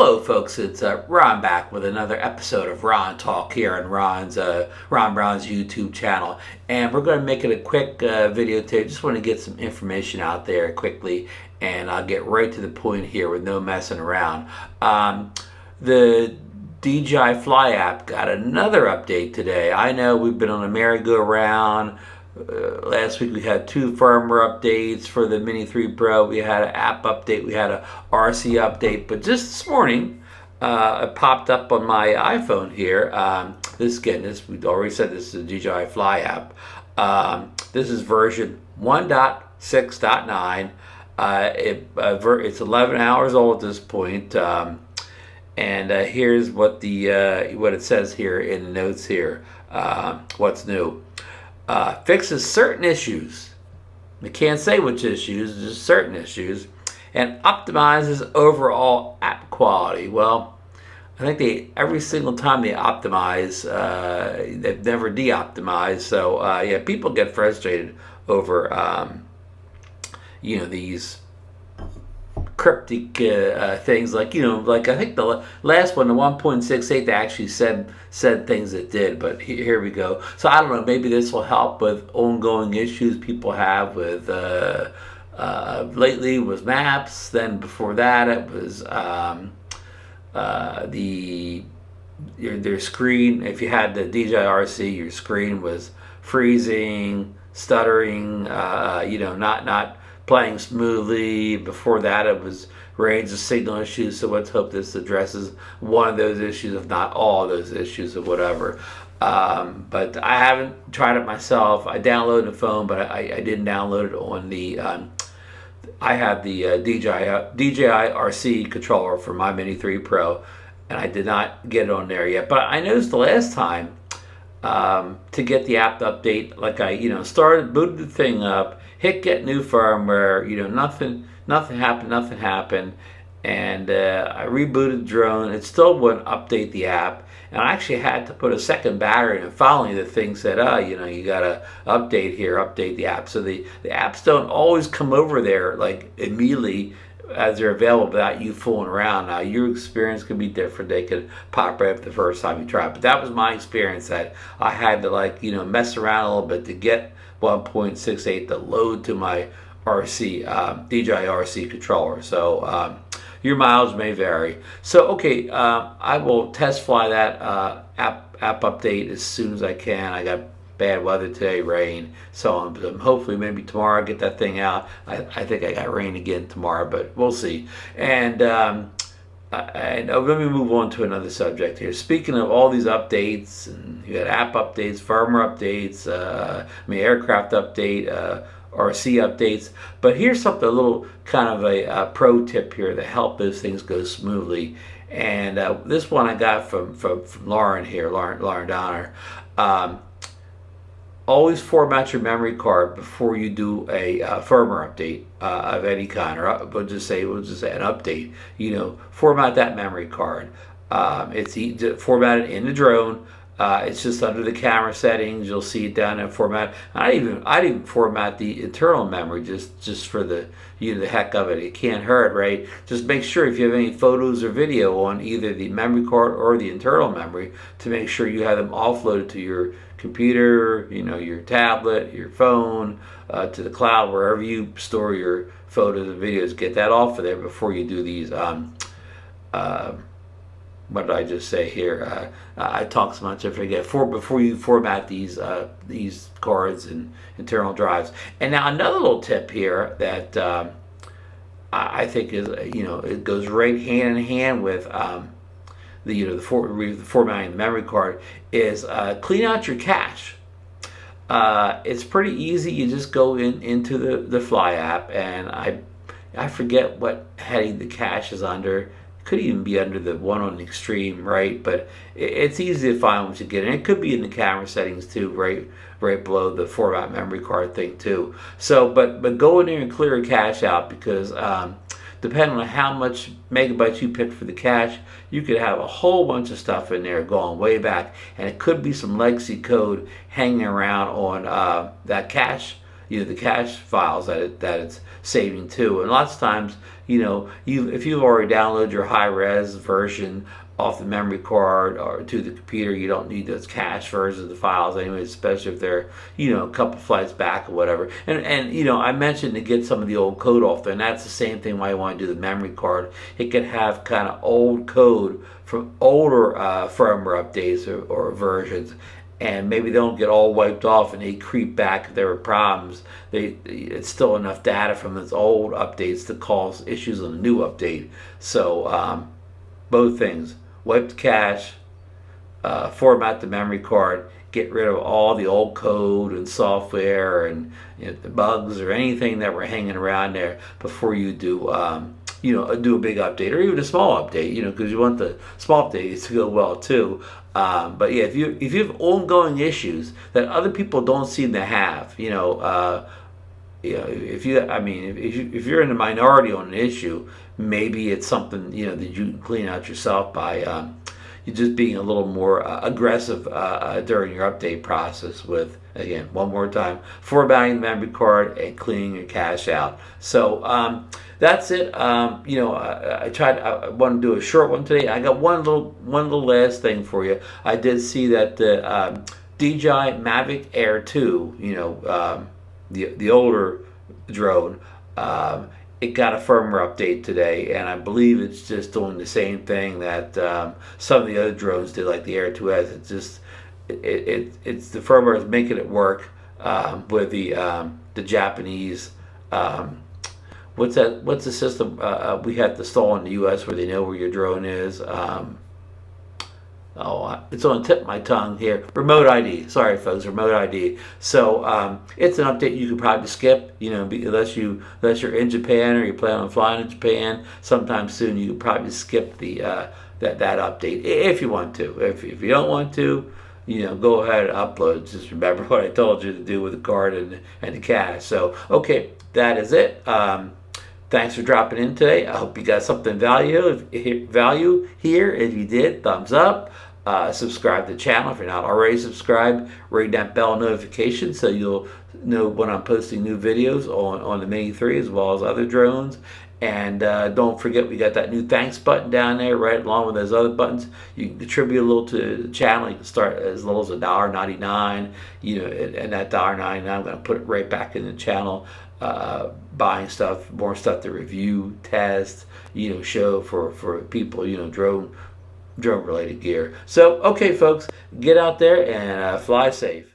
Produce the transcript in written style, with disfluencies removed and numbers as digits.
Hello, folks. It's Ron back with another episode of Ron Talk here on Ron Brown's YouTube channel, and we're going to make it a quick video today. Just want to get some information out there quickly, and I'll get right to the point here with no messing around. The DJI Fly App got another update today. I know we've been on a merry-go-round. Last week we had 2 firmware updates for the Mini 3 Pro. We had an app update, we had a RC update, but just this morning it popped up on my iPhone here. We already said this is the DJI Fly App. This is version 1.6.9. It's 11 hours old at this point, and here's what it says here in the notes here. What's new? Fixes certain issues. We can't say which issues, just certain issues, and optimizes overall app quality. Well, I think every single time they optimize, they've never de-optimized. So yeah, people get frustrated over these cryptic things, like I think the last one, the 1.68, they actually said things that did, but here we go. So I don't know, maybe this will help with ongoing issues people have with lately with maps. Then before that it was their screen. If you had the DJI RC, your screen was freezing, stuttering, not playing smoothly. Before that it was range of signal issues, so let's hope this addresses one of those issues, if not all of those issues, or whatever. But I haven't tried it myself. I downloaded the phone, but I didn't download it on the I had the DJI RC controller for my Mini 3 Pro, and I did not get it on there yet. But I noticed the last time to get the app update, like I booted the thing up, hit get new firmware, nothing happened, and I rebooted the drone. It still wouldn't update the app, and I actually had to put a second battery in. And finally the thing said, you gotta update here, update the app. So the apps don't always come over there like immediately as they're available without you fooling around. Now your experience could be different. They could pop right up the first time you try it, but that was my experience, that I had to mess around a little bit to get 1.68 to load to my DJI RC controller. So your mileage may vary. So okay, I will test fly that app update as soon as I can. I got bad weather today, rain, so on. Hopefully maybe tomorrow I'll get that thing out. I think I got rain again tomorrow, but we'll see. And let me move on to another subject here. Speaking of all these updates, and you got app updates, firmware updates, aircraft update, RC updates. But here's something, a little kind of a pro tip here to help those things go smoothly. And this one I got from Lauren here, Lauren Donner. Always format your memory card before you do a firmware update of any kind, or we'll just say an update. Format that memory card. It's formatted in the drone. It's just under the camera settings. You'll see it down in format. I'd even format the internal memory just for the heck of it. It can't hurt, right? Just make sure if you have any photos or video on either the memory card or the internal memory, to make sure you have them offloaded to your computer, your tablet, your phone, to the cloud, wherever you store your photos and videos. Get that off of there before you do these. What did I just say here? I talk so much I forget. Before you format these cards and internal drives. And now another little tip here that I think is it goes right hand in hand with the formatting the memory card, is clean out your cache. It's pretty easy. You just go into the Fly app, and I forget what heading the cache is under. Could even be under the one on the extreme, right? But it's easy to find once you get in. It could be in the camera settings too, right below the format memory card thing too. So, but go in there and clear a cache out, because depending on how much megabytes you pick for the cache, you could have a whole bunch of stuff in there going way back, and it could be some legacy code hanging around on that cache the cache files that it's saving to. And lots of times, if you've already downloaded your high res version off the memory card or to the computer, you don't need those cache versions of the files anyway, especially if they're a couple flights back or whatever. And I mentioned to get some of the old code off there, and that's the same thing why you want to do the memory card. It can have kind of old code from older firmware updates or versions, and maybe they don't get all wiped off and they creep back if there were problems. It's still enough data from those old updates to cause issues on the new update. So both things: wipe the cache, format the memory card, get rid of all the old code and software and the bugs or anything that were hanging around there before you do do a big update or even a small update, because you want the small updates to go well too. But yeah, if you have ongoing issues that other people don't seem to have, if you're in the minority on an issue, maybe it's something that you can clean out yourself by you're just being a little more aggressive during your update process with, again, one more time, formatting the memory card and cleaning your cache out. So that's it. I want to do a short one today. I got one little last thing for you. I did see that the DJI Mavic Air 2, the older drone, it got a firmware update today, and I believe it's just doing the same thing that some of the other drones did, like the Air 2S. It's just it's the firmware is making it work with the Japanese. What's the system we have to install in the U.S. where they know where your drone is? It's on the tip of my tongue here. Remote ID. Sorry, folks. Remote ID. So it's an update you could probably skip. Unless you're in Japan or you plan on flying in Japan sometime soon, you could probably skip the that update if you want to. If you don't want to, go ahead and upload. Just remember what I told you to do with the card and the cache. So okay, that is it. Thanks for dropping in today. I hope you got something value here. If you did, thumbs up. Subscribe to the channel if you're not already subscribed. Ring that bell notification so you'll know when I'm posting new videos on the Mini 3 as well as other drones. And don't forget, we got that new thanks button down there right along with those other buttons. You can contribute a little to the channel. You can start as little as $1.99. And that $1.99, I'm going to put it right back in the channel. Buying stuff, more stuff to review, test, show for people, drone related gear. So okay, folks, get out there and fly safe.